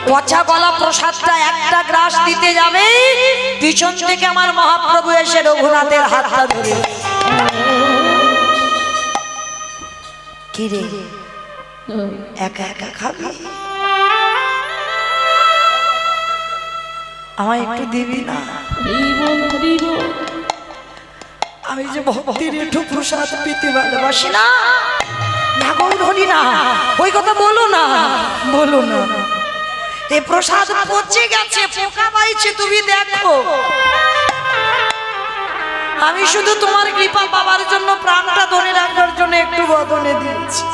পচা গলা প্রসাদটা একটা গ্রাস দিতে যাবে, পিছন থেকে আমার মহাপ্রভু এসে রঘুনাথের হাতটা ধরে, কি রে একা একা খাবি, আমায় একটু দিবি না? আমি যে ভক্তির একটু প্রসাদ পেতে ভালোবাসি না। না গৌর হরি না, ওই কথা বলো না, বলো না। এই প্রসাদ পচে গেছে, পোকা পাইছে, তুমি দেখো। আমি শুধু তোমার কৃপা পাওয়ার জন্য, প্রাণটা ধরে রাখার জন্য একটু বদলে দিয়েছি।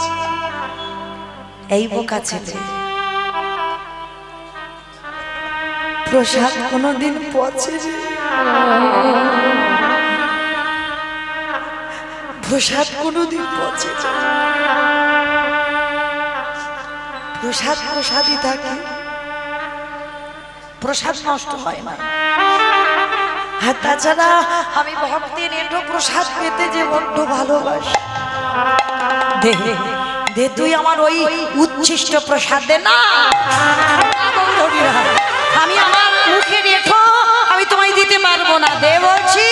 এই বোকা ছেলে প্রসাদ কোনোদিন পচে যে, প্রসাদ কোনোদিন পচে যে, প্রসাদ প্রসাদই থাকে, প্রসাদ নষ্ট হয় না। আর তাছাড়া আমি ভক্তের এটো প্রসাদ পেতে যে বড্ড ভালোবাসি। দে দে তুই আমার ওই উচ্ছিষ্ট প্রসাদ দে না। আমি আমার মুখে রেখো, আমি তোমায় দিতে পারবো না। দে বলছি,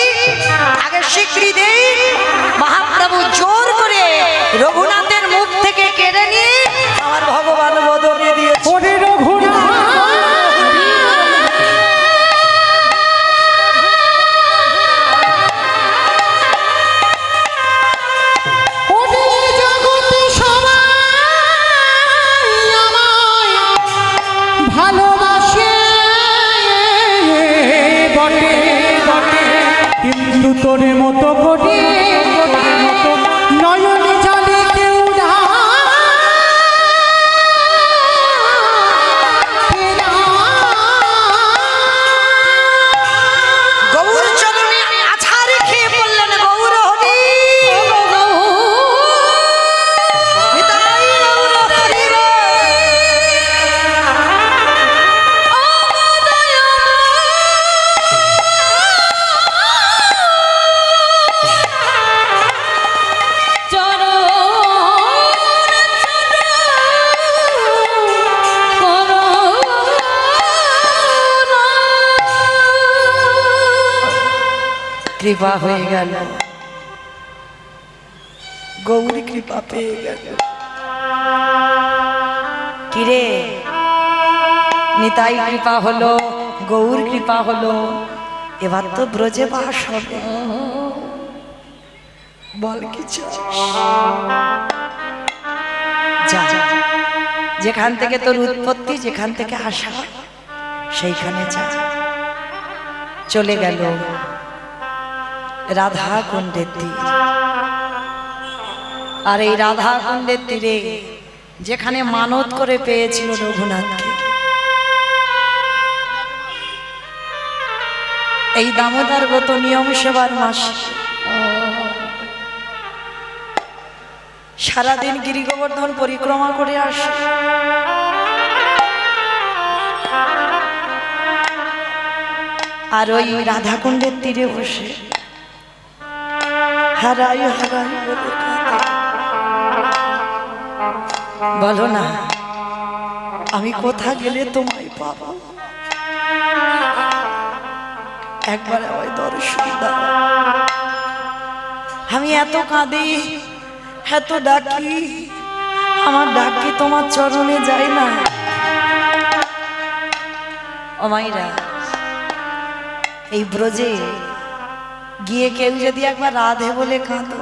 আগে স্বীকৃতি দে। মহাপ্রভু জোর করে রঘুনাথের মুখ থেকে কেড়ে নিয়ে আমার ভগবান বদলে দিয়েছে। ওরে রঘুনাথ কিন্তু তোর মতো করে নয়ন জলে কেউ গৌর চরণে আছাড় খেয়ে পড়লেন গৌর হরি। নিতাই গৌর হরি রে। কৃপা হয়ে গেল, গৌরী কৃপা পেয়ে গেল। কিরে, নিতাই কৃপা হলো, গৌর কৃপা হলো, এবার তো ব্রজে বাস হবে। বল কি চাস? যা, যেখান থেকে তোর উৎপত্তি, যেখান থেকে আসা, সেইখানে যা। চলে গেল রাধা কুণ্ডের তীর। আর এই রাধা কুণ্ডের তীরে যেখানে মানত করে পেয়েছিল রঘুনাথকে, এই দামোদর গত নিয়ম সেবার মাস সারাদিন গিরি গোবর্ধন পরিক্রমা করে আসে। আর ওই রাধা কুণ্ডের তীরে বসে হারাই হারাই বলে বলো না, আমি কোথা গেলে তোমায় পাবো? একবার আমায় দর্শন দাও। আমি এত কাঁদি, এত ডাকি, আমার ডাক কি তোমার চরণে যায় না? ও মাইরা, এই ব্রজে গিয়ে কেউ যদি একবার রাধে বলে কাঁদো,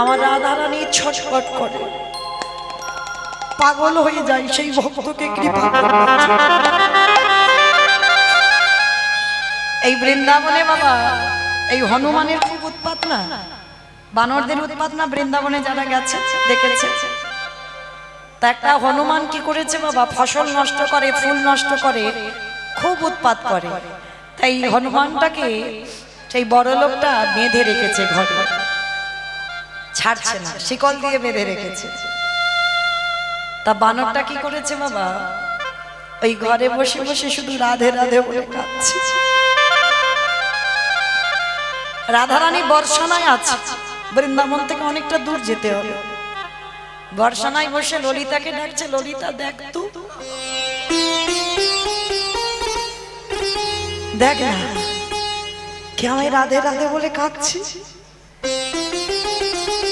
আমার রাধারানী ছটফট করে, পাগল হয়ে যায় সেই ভক্তকে কৃপা করবার জন্য। এই বৃন্দাবনে বাবা, এই হনুমানের খুব উৎপাত না, বানরদের উৎপাত না? বৃন্দাবনে যারা গেছে দেখেছে। তা একটা হনুমান কি করেছে বাবা, ফসল নষ্ট করে, ফুল নষ্ট করে, খুব উৎপাত করে। তাই হনুমানটাকে সেই বড় লোকটা বেঁধে রেখেছে ঘরে, ছাড়ছে না, শিকল দিয়ে বেঁধে রেখেছে। তা বানরটা কি করেছে বাবা, ওই ঘরে বসে বসে শুধু রাধে রাধে বলে কাঁদছে। রাধারানী বর্ষানায় আছে, বৃন্দাবন থেকে অনেকটা দূর যেতে হবে। বর্ষানায় বসে ললিতাকে ডাকছে, ললিতা দেখ তো, দেখ না কে আমায় রাধে রাধে বলে কাঁদছি।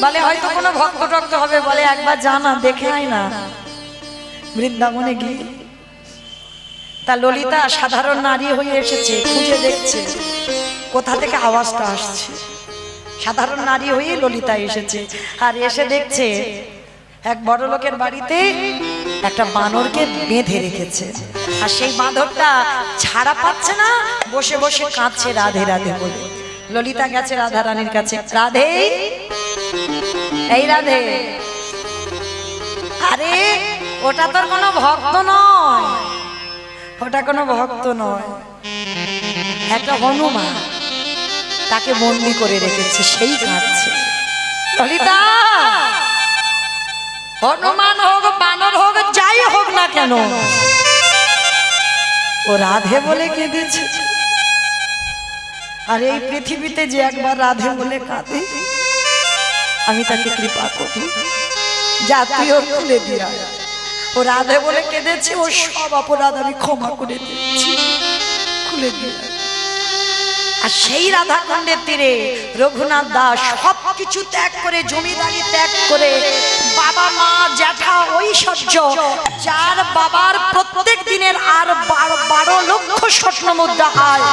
বলে হয়তো কোনো ভক্ত টক্ত হবে, বলে একবার জানা দেখে আয় না বৃন্দাবনে গিয়ে। তা ললিতা সাধারণ নারী হয়ে এসেছে, খুঁজে দেখছে কোথা থেকে আওয়াজটা আসছে। সাধারণ নারী হয়ে ললিতা এসেছে, আর এসে দেখছে এক বড় লোকের বাড়িতে একটা বানরকে বেঁধে রেখেছে, আর সেই বাঁদরটা ছাড়া পাচ্ছে না, বসে বসে কাঁদছে রাধে রাধে বলে। ললিতা গেছে রাধা রানীর কাছে, রাধে, এই রাধে, আরে ওটা তোর কোনো ভক্ত নয়, ওটা কোনো ভক্ত নয়, একটা হনুমান, তাকে বন্দি করে রেখেছে, সেই কাঁদছে। ললিতা, হনুমান হোক বানর হোক যাই হোক না কেন, ও রাধে বলে কেঁদেছে। আর এই পৃথিবীতে যে একবার রাধে বলে কাঁদে, আমি তাকে কৃপা করি, জাতীয় খুলে দিয়া। ও রাধে বলে কেঁদেছে, ও সব অপরাধ আমি ক্ষমা করে দিচ্ছি, খুলে দিয়া। আর সেই রাধাকুণ্ডের তীরে রঘুনাথ দাস সব কিছু ত্যাগ করে, জমিদারি ত্যাগ করে, বাবা মা জ্যাঠা ঐশ্বর্য, যার বাবার প্রত্যেক দিনের আর 12 লক্ষ স্বর্ণ মুদ্রা আয়,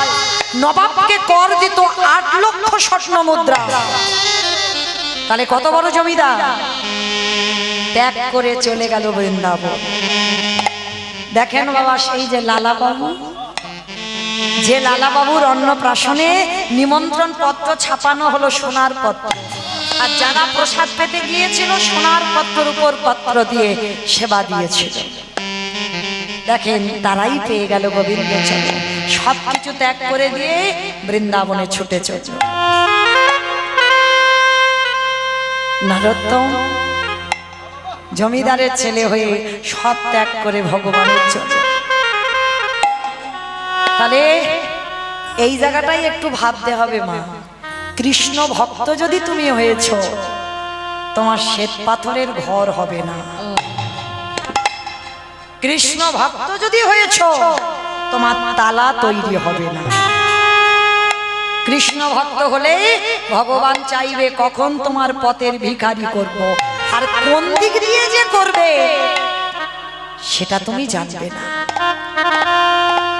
নবাবকে কর দিত 8 লক্ষ স্বর্ণ মুদ্রা, তাহলে কত বড় জমিদার, ত্যাগ করে চলে গেল বৃন্দাবন। দেখেন বাবা, সেই যে লালা বাবু, যে লালা বাবুর অন্নপ্রাশনে নিমন্ত্রণ পত্র ছাপানো হলো সোনার পত্র, আর যারা প্রসাদ পেতে গিয়েছিল সোনার পত্রের উপর পত্র দিয়ে সেবা দিয়েছিল, দেখেন তারাই পেয়ে গেল গোবিন্দ চরণ। সব কিছু ত্যাগ করে দিয়ে বৃন্দাবনে ছুটে চলল। নরোত্তম জমিদারের ছেলে হয়ে সব ত্যাগ করে ভগবানের চলে। তাহলে এই জায়গাটাই একটু ভাবতে হবে মা, কৃষ্ণ ভক্ত যদি তুমি হয়েছ, তোমার শ্বেত পাথরের ঘর হবে না। কৃষ্ণ ভক্ত যদি হয়েছ, তোমার তালা তৈরি হবে না। কৃষ্ণ ভক্ত হলে ভগবান চাইবে কখন তোমার পথের ভিখারি করব, আর কোন দিক দিয়ে যে করবে সেটা তুমি জানবে না।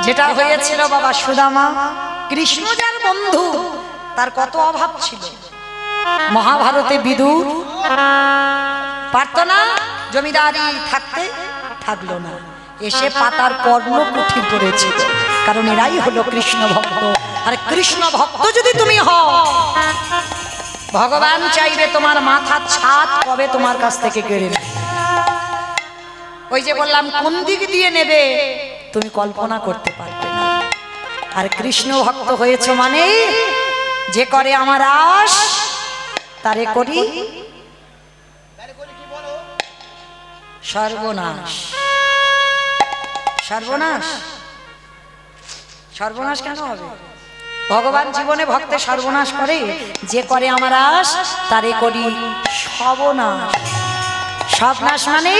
যেটা হয়েছিল বাবা সুদামা, কৃষ্ণ যার বন্ধু, তার কত অভাব ছিল। মহাভারতে বিদুর পারত না, জমিদারি থাকতে থাকলো না, এসে পাতার কর্ণ কুঠির করেছিল, কারণ এরাই হলো কৃষ্ণ ভক্ত। আর কৃষ্ণ ভক্ত যদি তুমি হও, ভগবান চাইবে তোমার মাথার ছাদ কবে তোমার কাছ থেকে কেড়ে নেবে। ওই যে বললাম কোন দিক দিয়ে নেবে তুমি কল্পনা করতে পারবে না। আর কৃষ্ণ ভক্ত হয়েছে মানে যে করে আমার আশ তারে করি সর্বনাশ। সর্বনাশ, সর্বনাশ কেন হবে? ভগবান জীবনে ভক্তের সর্বনাশ করে, যে করে আমার আশ তারে করি সর্বনাশ। সর্বনাশ মানে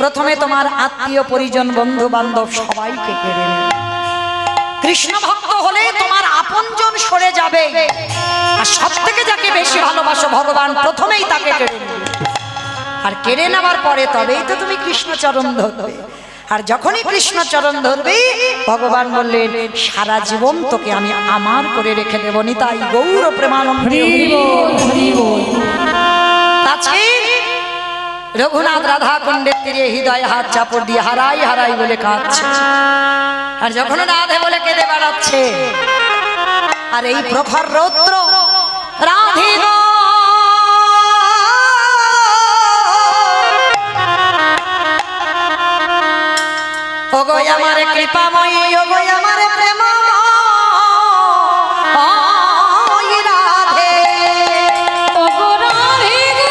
প্রথমে তোমার আত্মীয় পরিজন বন্ধু বান্ধব সবাইকে কেড়ে নেবে। কৃষ্ণ ভক্ত হলে তোমার আপনজন সরে যাবে, আর সব থেকে যাকে বেশি ভালোবাসো ভগবান প্রথমেই তাকে কেড়ে নেবে। আর কেড়ে নেওয়ার পরে তবেই তো তুমি কৃষ্ণ চরণ ধরবে। আর যখনই কৃষ্ণ চরণ ধরবে, ভগবান বললেন সারা জীবন তোকে আমি আমার করে রেখে দেব। নিতাই গৌর প্রেমানন্দে আছে। রঘুনাথ রাধা কুণ্ডের তীরে হৃদয় হাত চাপড় দিয়ে হারাই হারাই বলে কাঁদছে। আর যখন রাধে বলে কেঁদে বেড়াচ্ছে, আর এই প্রখর রৌদ্র রাধে গো ওগো আমার কৃপাময়ী, ওগো আমার প্রেমময়ী রাধে, ওগো রাধে গো,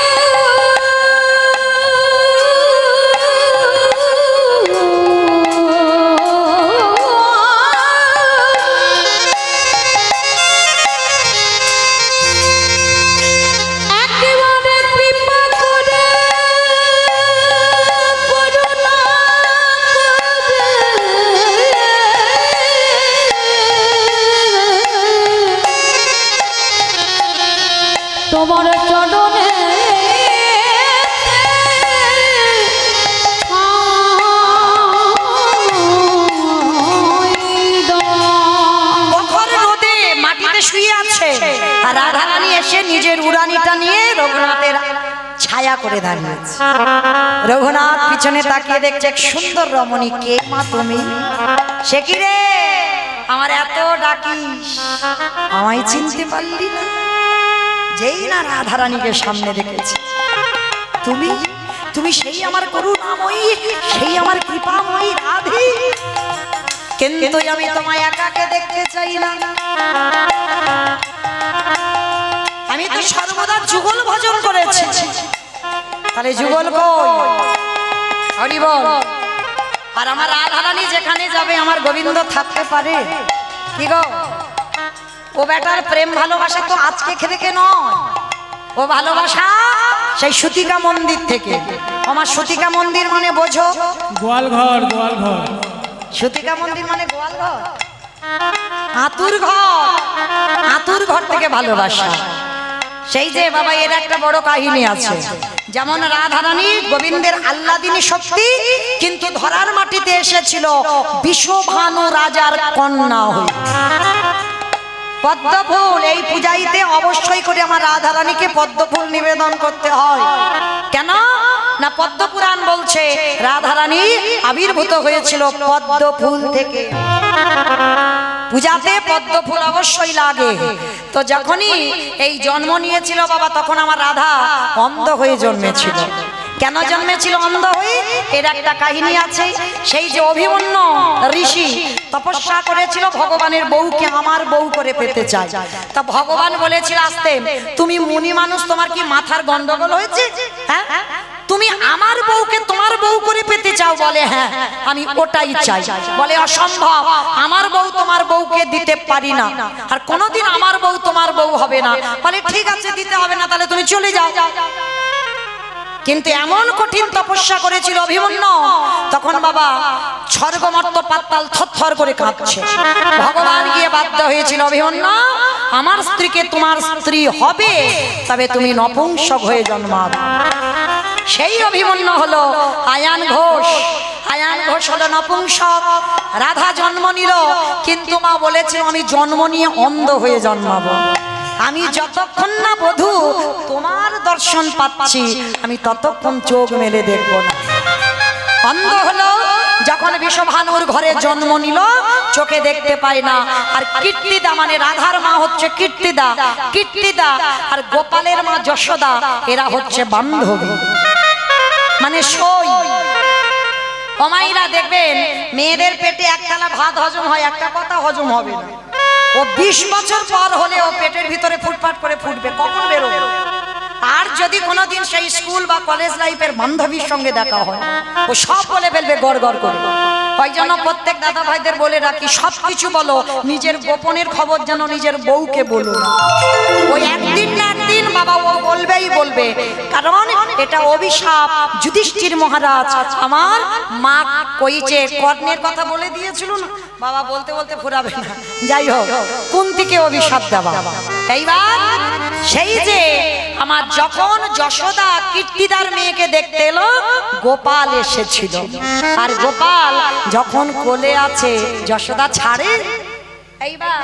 একেবারে কৃপা করে করুণা তোমার চরণে প্রখর রোদে মাটিতে শুয়ে আর রাধারানী এসে নিজের উড়ানিটা নিয়ে রঘুনাথের ছায়া করে দাঁড়িয়েছে। রঘুনাথ পিছনে তাকিয়ে দেখছে এক সুন্দর রমণী। কে মা তুমি? সে কি রে, আমার এত ডাকিস, আমায় চিনতে পারলি না? যেই না রাধারানীকে সামনে দেখেছি, তুমি তুমি সেই আমার করুণাময়ী, সেই আমার কৃপাময়ী রাধে, কিন্তু আমি তোমায় একাকে দেখতে চাই না। আমি তো সর্বদা যুগল ভজন করেছি, তাহলে যুগল কই? হরি বল। আর আমার রাধারানী যেখানে যাবে আমার গোবিন্দ থাকতে পারে কি গো? ও বেটার প্রেম ভালোবাসা তো আজকে থেকে নয়, ও ভালোবাসা সেই সুতিকা মন্দির থেকে। আমার সুতিকা মন্দির মানে বোঝো? গোয়ালঘর, গোয়ালঘর। সুতিকা মন্দির মানে গোয়ালঘর, আতুর ঘর। আতুর ঘর থেকে ভালোবাসা। সেই যে বাবা, এর একটা বড় কাহিনী আছে। যেমন রাধারানী গোবিন্দের আল্লাদিনী শক্তি, কিন্তু ধরার মাটিতে এসেছিল বিশ্বভানু রাজার কন্যা হয়ে। পদ্মফুল এই পূজাইতে অবশ্যই করে আমার রাধারানীকে পদ্মফুল নিবেদন করতে হয়। কেন না, পদ্মপুরাণ বলছে রাধারানী আবির্ভূত হয়েছিল পদ্মফুল থেকে। পূজাতে পদ্মফুল অবশ্যই লাগে। তো যখনই এই জন্ম নিয়েছিল বাবা, তখন আমার রাধা অন্ধ হয়ে জন্মেছিল। কেন জন্মেছিল অন্ধ হয়ে? এর একটা কাহিনী আছে। সেই যে অভিমন্যু ঋষি তপস্যা করেছিল ভগবানের বউকে আমার বউ করে পেতে চায়। তা ভগবান বলেছিল, আসতে তুমি মুনি মানুষ, তোমার কি মাথার গন্ডগোল হয়েছে? হ্যাঁ, তুমি আমার বউকে তোমার বউ করে পেতে চাও? বলে হ্যাঁ, আমি ওটাই চাই। বলে অসম্ভব, আমার বউ তোমার বউকে দিতে পারি না, আর কোনোদিন আমার বউ তোমার বউ হবে না। বলে ঠিক আছে, দিতে হবে না, তাহলে তুমি চলে যাও। কিন্তু এমন কঠিন তপস্যা করেছিল অভিমন্যু, তখন বাবা স্বর্গমর্ত পাতাল থরথর করে কাঁপছে। ভগবান গিয়ে বাধ্য হয়েছিল, অভিমন্যু আমার স্ত্রীকে তোমার স্ত্রী হবে, তবে তুমি নপুংসক হয়ে জন্মাবে। সেই অভিমন্যু হলো আয়ান ঘোষ। আয়ান ঘোষ হলো নপুংসক। রাধা জন্ম নিল, কিন্তু মা বলেছিল আমি জন্ম নিয়ে অন্ধ হয়ে জন্মাবো। আমি যতক্ষণ না বধূ তোমার দর্শন পাচ্ছি, আমি ততক্ষণ চোখ মেলে দেখব না। অন্ধ হলো যখন বিশ্বভানুর ঘরে জন্ম নিল, চোখে দেখতে পায় না। আর কীর্তিদা মানে রাধার মা হচ্ছে কীর্তিদা, কীর্তিদা আর গোপালের মা যশোদা, এরা হচ্ছে বান্ধবী মানে সই। অমাইরা দেখবেন মেয়েদের পেটে একতলা ভাত হজম হয়, একটা কথা হজম হবে না। ও 20 বছর পর হলে ও পেটের ভিতরে ফুটফাট করে ফুটবে, কখন বেরোবে? আর যদি কোনোদিন সেই স্কুল বা কলেজ লাইফের বান্ধবীর সঙ্গে দেখা হয়, ও সব বলে ফেলবে গড় গড় করে। ওই জন্য প্রত্যেক দাদা ভাইদের বলে রাখি, সব কিছু বলো, নিজের গোপনের খবর যেন নিজের বউকে বলো না। ওই একদিন না একদিন বাবা ও বলবেই বলবে, কারণ এটা অভিশাপ। যুধিষ্ঠির মহারাজ আমার মা কইছে, কর্ণের কথা বলে দিয়েছিল না বাবা, বলতে বলতে ফুরাবে না। যাই হোক, কুন্তিকে অভিশাপ দেওয়া। এইবার সেই যে আমার যখন যশোদা কীর্তিদার মেয়েকে দেখতে এলো, গোপাল এসেছিল। আর গোপাল যখন কোলে আছে, যশোদা ছাড়ে। এইবার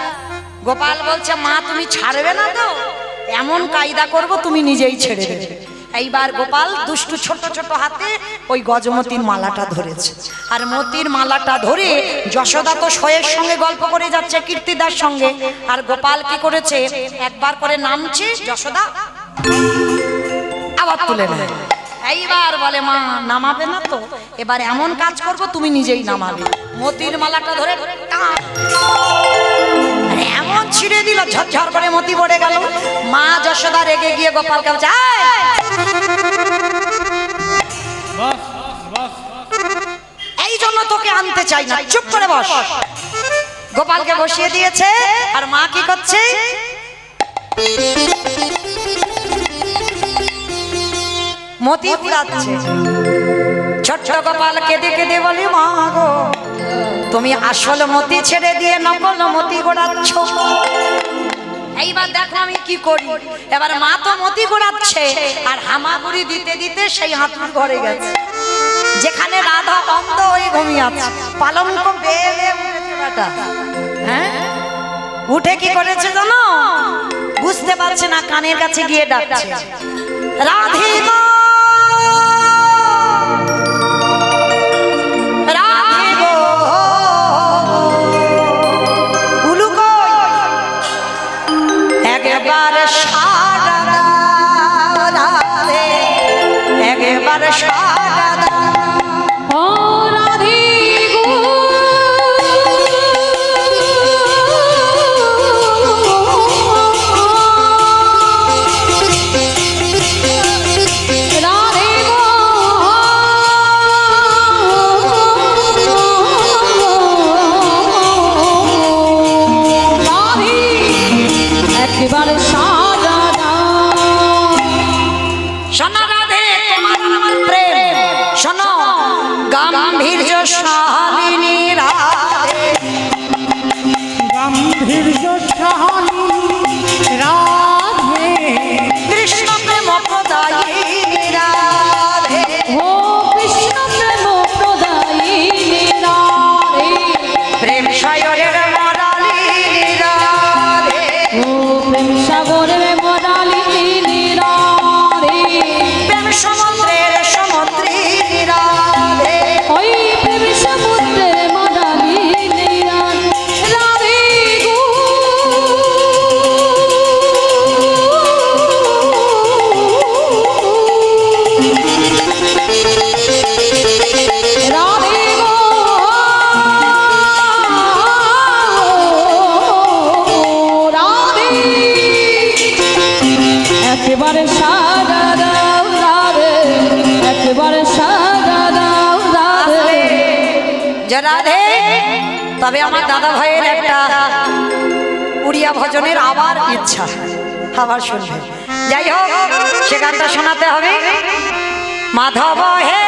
গোপাল বলছে, মা তুমি ছাড়বে না তো? এমন কায়দা করব তুমি নিজেই ছেড়ে দেবে। এইবার গোপাল দুষ্টু ছোট ছোট হাতে ওই গজমতির মালাটা ধরেছে। আর মতির মালাটা ধরে যশোদা তো শোয়ের সঙ্গে গল্প করে যাচ্ছে কীর্তিদার সঙ্গে। আর গোপাল কি করেছে, একবার করে নামছে, যশোদা আবার তুলে নেয়। এইবার বলে, মা নামাবে না তো? এবার এমন কাজ করব তুমি নিজেই নামাবে। মতির মালাটা ধরে এমন ছিঁড়ে দিল, ঝরঝর করে মতি পড়ে গেল। মা যশোদা রেগে গিয়ে গোপালকে বলছে, এই জন্য তোকে আনতে চাই না, চুপ করে বস। গোপালকে বসিয়ে দিয়েছে। আর মা কি করছে, মতি ঘুরাচ্ছে। ছোট্ট গোপাল কেঁদে কেঁদে বলে, মা গো তুমি আসল মতি ছেড়ে দিয়ে নকল মতি ঘোরাচ্ছ। এইবার দেখো আমি কি করি। এবার মা তো মতি ঘোরাচ্ছে, আর হামাগুড়ি দিতে দিতে সেই হাতুর ঘরে গেছে, যেখানে রাধা অন্ধ হয়ে ঘুমিয়ে আছে। পালঙ্ক বেয়ে বেয়ে উঠেছে বেটা। হ্যাঁ, উঠে কি করেছে জানো? বুঝতে পারছে না, কানের কাছে গিয়ে ডাকছে, রাধে গো, রাধে গো, উলু কই, একবার সাড়া দাও রাধে, একবার সাড়া দাও। ও রাধে গো, রাধে গো, রাধে একেবারে সাজা দাও। শোনো রাধে, তোমার আর আমার প্রেম, শোনো গাম্ভীর্য শালিনী রাধে, গাম্ভীর্য শাহানি রাধে, কৃষ্ণ প্রেম প্রদায়িনী রাধে, ও কৃষ্ণ প্রেম প্রদায়িনী রাধে, প্রেম সাগরের মরালিনী রাধে, ও প্রেম সাগরের মরালিনী রাধে, প্রেম সমুদ্রের সমুদ্রিনী রাধে, ওই প্রেম সমুদ্রের মরালিনী রাধে গো, রাধে গো, রাধে একেবারে সাজা দাও রাধে, একেবারে সাজা দাও রাধে। যে রাধে। তবে আমার দাদা ভাইয়ের একটা উড়িয়া ভজনের আবার ইচ্ছা, আবার শুনবে। যাই হোক, সে গানটা শোনাতে হবে। মাধব হে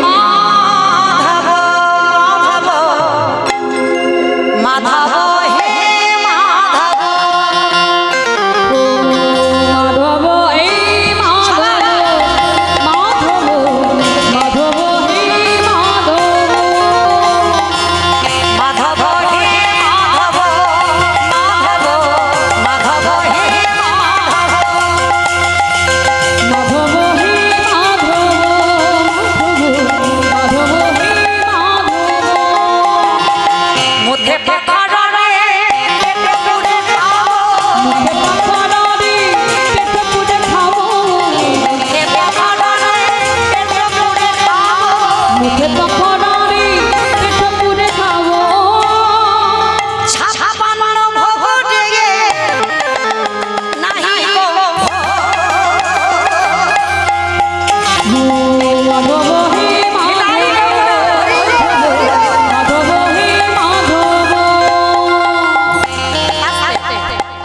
মাধব, মাধব, মাধব হে মাধব, মাধব এই মাধব, মাধব, মাধব হে মাধব, মাধব হে মাধব, মাধব, মাধব হে মাধব, মাধব হে মাধব, মাধব হে মাধব, মুখে পাখা রে পেটে পুড়ে খাও, মুখে পাখা রে পেটে পুড়ে খাবো, মুখে পাখা রে পেটে পুড়ে খাও, মুখে পাখা রে পেটে পুড়ে খাবো, ছাপান্ন ভোগ ডেগে নাহি গো মাধব হে মাধব, মাধব হে মাধব,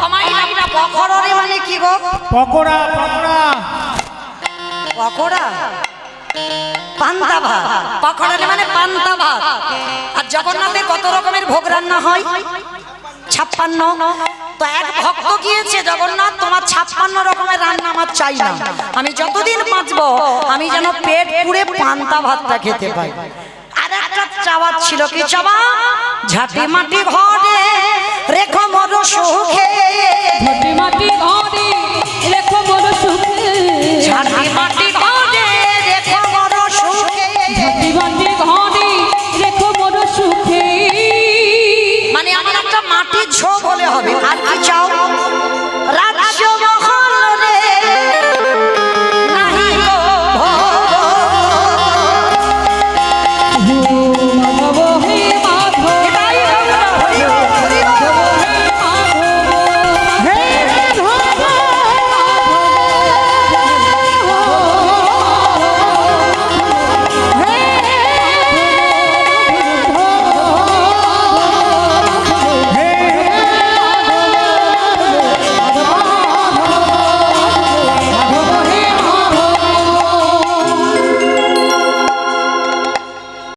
অমাইলা পকড়রে মানে কি গো? পকোড়া পকোড়া, পকোড়া পান্তা ভাত, পকড়রে মানে পান্তা ভাত। আর জগন্নাথের কত রকমের ভোগ রান্না হয়? 56। তো এক ভক্ত গিয়েছে, জগন্নাথ তোমার 56 রকমের রান্না আমার চাই না, আমি যতদিন বাঁচবো আমি যেন পেট পুড়ে পান্তা ভাতটা খেতে পাই। আর একটা চাওয়া ছিল, কি চাওয়া? ঝাঁটি মাটি ঘরে রেখো মোর সুখে